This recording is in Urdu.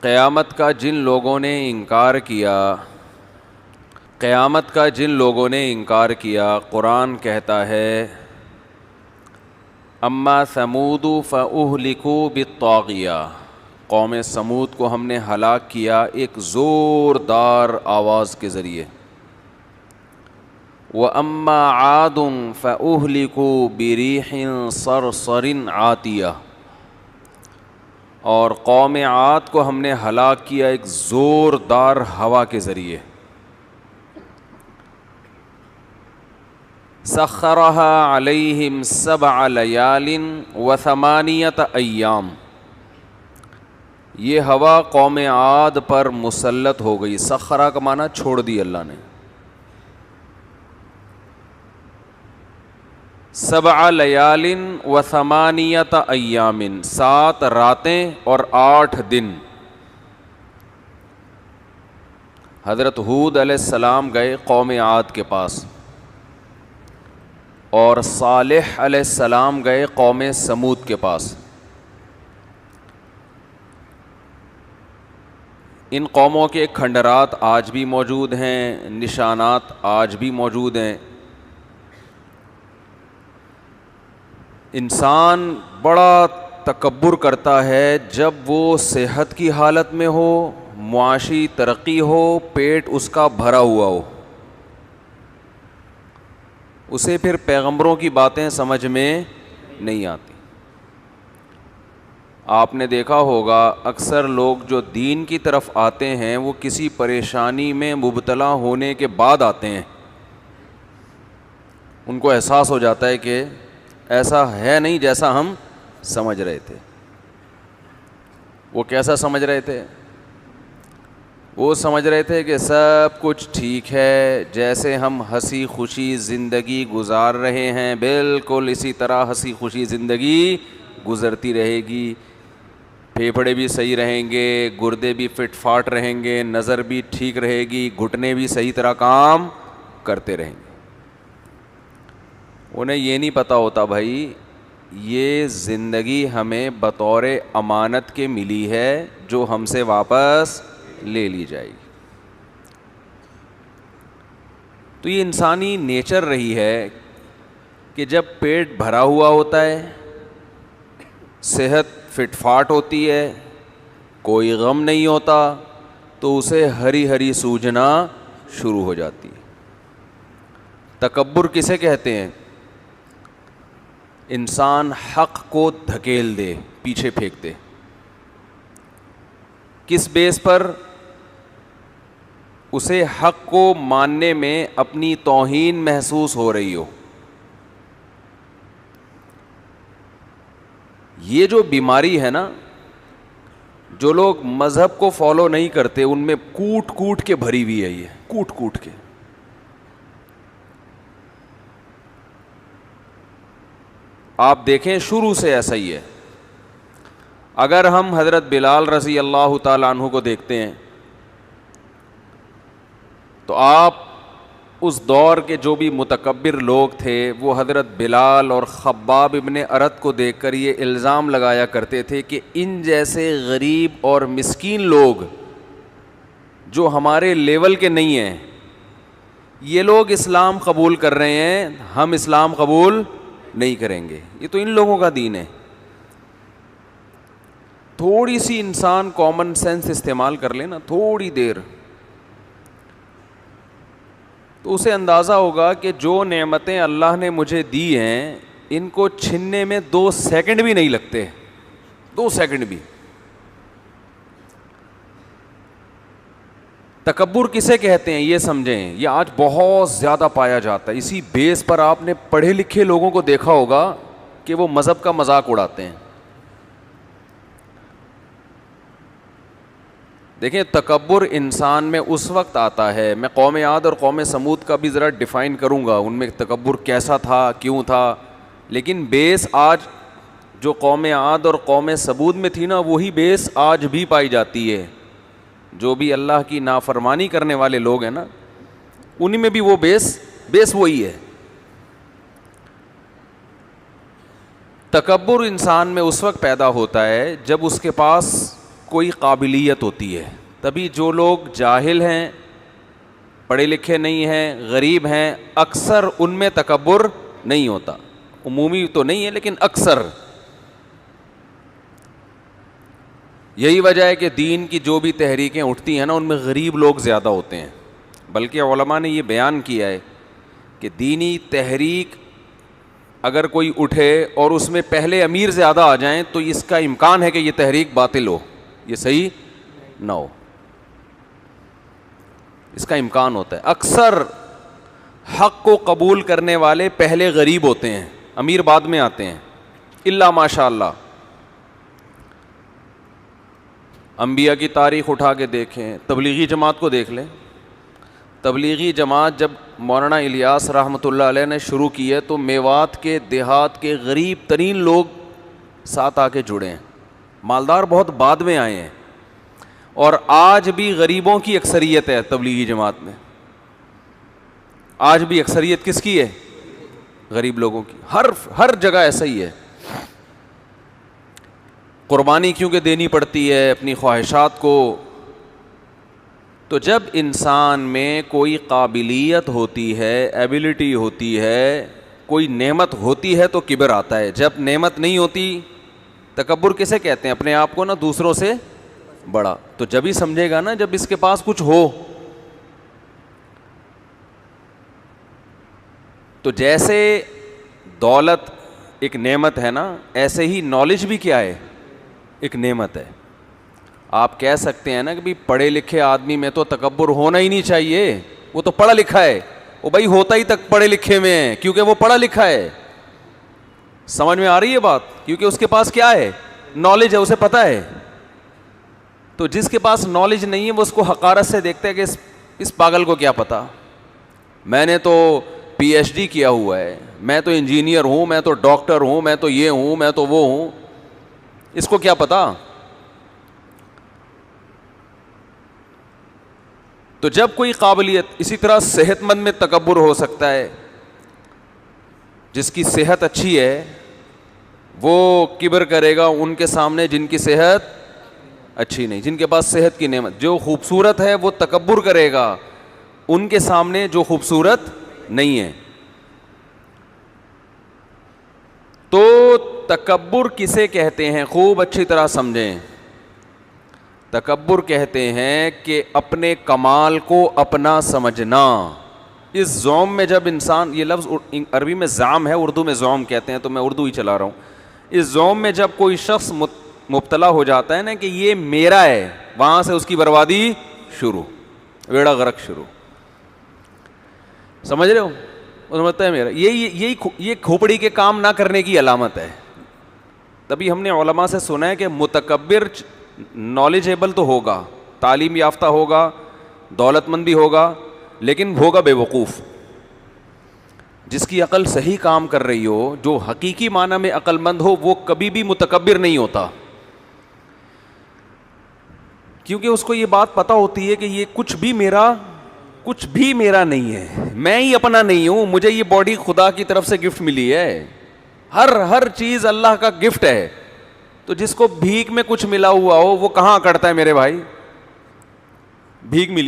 قیامت کا جن لوگوں نے انکار کیا قیامت کا جن لوگوں نے انکار کیا قرآن کہتا ہے اما ثمود فاہلکوا بالطاغیہ، قوم سمود کو ہم نے ہلاک کیا ایک زوردار آواز کے ذریعے. وَأَمَّا عَادٌ فَأُهْلِكُوا بِرِيحٍ صَرْصَرٍ عَاتِيَةٍ، اور قوم عاد کو ہم نے ہلاک کیا ایک زوردار ہوا کے ذریعے. سَخَّرَهَا عَلَيْهِمْ 7 لَيَالٍ و8 أَيَّامٍ، یہ ہوا قوم عاد پر مسلط ہو گئی. سخرہ کا معنی چھوڑ دی اللہ نے. 7 لیال و8 ایام، 7 راتیں اور 8 دن. حضرت ہود علیہ السلام گئے قوم عاد کے پاس، اور صالح علیہ السلام گئے قوم سمود کے پاس. ان قوموں کے کھنڈرات آج بھی موجود ہیں، نشانات آج بھی موجود ہیں. انسان بڑا تکبر کرتا ہے جب وہ صحت کی حالت میں ہو، معاشی ترقی ہو، پیٹ اس کا بھرا ہوا ہو. اسے پھر پیغمبروں کی باتیں سمجھ میں نہیں آتی. آپ نے دیکھا ہوگا اکثر لوگ جو دین کی طرف آتے ہیں وہ کسی پریشانی میں مبتلا ہونے کے بعد آتے ہیں. ان کو احساس ہو جاتا ہے کہ ایسا ہے نہیں جیسا ہم سمجھ رہے تھے. وہ کیسا سمجھ رہے تھے؟ وہ سمجھ رہے تھے کہ سب کچھ ٹھیک ہے، جیسے ہم ہنسی خوشی زندگی گزار رہے ہیں بالکل اسی طرح ہنسی خوشی زندگی گزرتی رہے گی. پھیپھڑے بھی صحیح رہیں گے، گردے بھی فٹ فاٹ رہیں گے، نظر بھی ٹھیک رہے گی، گھٹنے بھی صحیح طرح کام کرتے رہیں گے. انہیں یہ نہیں پتہ ہوتا بھائی یہ زندگی ہمیں بطور امانت کے ملی ہے جو ہم سے واپس لے لی جائے گی. تو یہ انسانی نیچر رہی ہے کہ جب پیٹ بھرا ہوا ہوتا ہے، صحت فٹ فاٹ ہوتی ہے، کوئی غم نہیں ہوتا، تو اسے ہری ہری سوجنا شروع ہو جاتی ہے. تکبر کسے کہتے ہیں؟ انسان حق کو دھکیل دے، پیچھے پھینک دے. کس بیس پر؟ اسے حق کو ماننے میں اپنی توہین محسوس ہو رہی ہو. یہ جو بیماری ہے نا، جو لوگ مذہب کو فالو نہیں کرتے ان میں کوٹ کوٹ کے بھری ہوئی ہے. یہ کوٹ کوٹ کے. آپ دیکھیں شروع سے ایسا ہی ہے. اگر ہم حضرت بلال رضی اللہ تعالیٰ عنہ کو دیکھتے ہیں تو آپ اس دور کے جو بھی متکبر لوگ تھے وہ حضرت بلال اور خباب ابن ارت کو دیکھ کر یہ الزام لگایا کرتے تھے کہ ان جیسے غریب اور مسکین لوگ جو ہمارے لیول کے نہیں ہیں، یہ لوگ اسلام قبول کر رہے ہیں، ہم اسلام قبول نہیں کریں گے. یہ تو ان لوگوں کا دین ہے. تھوڑی سی انسان کامن سینس استعمال کر لے نا، تھوڑی دیر، تو اسے اندازہ ہوگا کہ جو نعمتیں اللہ نے مجھے دی ہیں ان کو چھننے میں 2 سیکنڈ بھی نہیں لگتے. 2 سیکنڈ بھی. تکبر کسے کہتے ہیں یہ سمجھیں. یہ آج بہت زیادہ پایا جاتا ہے. اسی بیس پر آپ نے پڑھے لکھے لوگوں کو دیکھا ہوگا کہ وہ مذہب کا مذاق اڑاتے ہیں. دیکھیں تکبر انسان میں اس وقت آتا ہے، میں قوم عاد اور قوم سمود کا بھی ذرا ڈیفائن کروں گا ان میں تکبر کیسا تھا، کیوں تھا. لیکن بیس آج جو قوم عاد اور قوم سمود میں تھی نا وہی بیس آج بھی پائی جاتی ہے. جو بھی اللہ کی نافرمانی کرنے والے لوگ ہیں نا انہی میں بھی وہ بیس وہی ہے. تکبر انسان میں اس وقت پیدا ہوتا ہے جب اس کے پاس کوئی قابلیت ہوتی ہے. تبھی جو لوگ جاہل ہیں, پڑھے لکھے نہیں ہیں, غریب ہیں, اکثر ان میں تکبر نہیں ہوتا. عمومی تو نہیں ہے لیکن اکثر. یہی وجہ ہے کہ دین کی جو بھی تحریکیں اٹھتی ہیں نا, ان میں غریب لوگ زیادہ ہوتے ہیں. بلکہ علماء نے یہ بیان کیا ہے کہ دینی تحریک اگر کوئی اٹھے اور اس میں پہلے امیر زیادہ آ جائیں تو اس کا امکان ہے کہ یہ تحریک باطل ہو, یہ صحیح نہ ہو. اس کا امکان ہوتا ہے. اکثر حق کو قبول کرنے والے پہلے غریب ہوتے ہیں, امیر بعد میں آتے ہیں, الا ماشاء اللہ. انبیاء کی تاریخ اٹھا کے دیکھیں, تبلیغی جماعت کو دیکھ لیں. تبلیغی جماعت جب مولانا الیاس رحمۃ اللہ علیہ نے شروع کی ہے تو میوات کے دیہات کے غریب ترین لوگ ساتھ آ کے جڑے ہیں, مالدار بہت بعد میں آئے ہیں. اور آج بھی غریبوں کی اکثریت ہے تبلیغی جماعت میں. آج بھی اکثریت کس کی ہے؟ غریب لوگوں کی. ہر جگہ ایسا ہی ہے. قربانی کیونکہ دینی پڑتی ہے اپنی خواہشات کو. تو جب انسان میں کوئی قابلیت ہوتی ہے, ایبلٹی ہوتی ہے, کوئی نعمت ہوتی ہے تو کبر آتا ہے. جب نعمت نہیں ہوتی, تکبر کسے کہتے ہیں؟ اپنے آپ کو نا دوسروں سے بڑا. تو جب ہی سمجھے گا نا جب اس کے پاس کچھ ہو. تو جیسے دولت ایک نعمت ہے نا, ایسے ہی نالج بھی کیا ہے؟ ایک نعمت ہے. آپ کہہ سکتے ہیں نا کہ بھی پڑھے لکھے آدمی میں تو تکبر ہونا ہی نہیں چاہیے, وہ تو پڑھا لکھا ہے. وہ بھائی ہوتا ہی تک پڑھے لکھے میں ہے کیونکہ وہ پڑھا لکھا ہے. سمجھ میں آ رہی ہے بات؟ کیونکہ اس کے پاس کیا ہے؟ نالج ہے, اسے پتہ ہے. تو جس کے پاس نالج نہیں ہے وہ اس کو حقارت سے دیکھتا ہے کہ اس پاگل کو کیا پتا, میں نے تو پی ایچ ڈی کیا ہوا ہے, میں تو انجینئر ہوں, میں تو ڈاکٹر ہوں, میں تو یہ ہوں, میں تو وہ ہوں, اس کو کیا پتا. تو جب کوئی قابلیت, اسی طرح صحت مند میں تکبر ہو سکتا ہے. جس کی صحت اچھی ہے وہ کبر کرے گا ان کے سامنے جن کی صحت اچھی نہیں, جن کے پاس صحت کی نعمت. جو خوبصورت ہے وہ تکبر کرے گا ان کے سامنے جو خوبصورت نہیں ہے. تو تکبر کسے کہتے ہیں؟ خوب اچھی طرح سمجھیں. تکبر کہتے ہیں کہ اپنے کمال کو اپنا سمجھنا. اس زوم میں جب انسان, یہ لفظ عربی میں زعم ہے, اردو میں زوم کہتے ہیں, تو میں اردو ہی چلا رہا ہوں. اس زوم میں جب کوئی شخص مبتلا ہو جاتا ہے نا کہ یہ میرا ہے, وہاں سے اس کی بربادی شروع, بیڑا غرق شروع. سمجھ رہے ہو؟ وہ سمجھتا ہے میرا. یہ کھوپڑی کے کام نہ کرنے کی علامت ہے. تبھی ہم نے علماء سے سنا ہے کہ متکبر نالجیبل تو ہوگا, تعلیم یافتہ ہوگا, دولت مند بھی ہوگا, لیکن ہوگا بے وقوف. جس کی عقل صحیح کام کر رہی ہو, جو حقیقی معنی میں عقل مند ہو, وہ کبھی بھی متکبر نہیں ہوتا. کیونکہ اس کو یہ بات پتہ ہوتی ہے کہ یہ کچھ بھی میرا نہیں ہے, میں ہی اپنا نہیں ہوں, مجھے یہ باڈی خدا کی طرف سے گفٹ ملی ہے. ہر چیز اللہ کا گفٹ ہے. تو جس کو بھیک میں کچھ ملا ہوا ہو وہ کہاں اکڑتا ہے میرے بھائی؟ بھیک ملی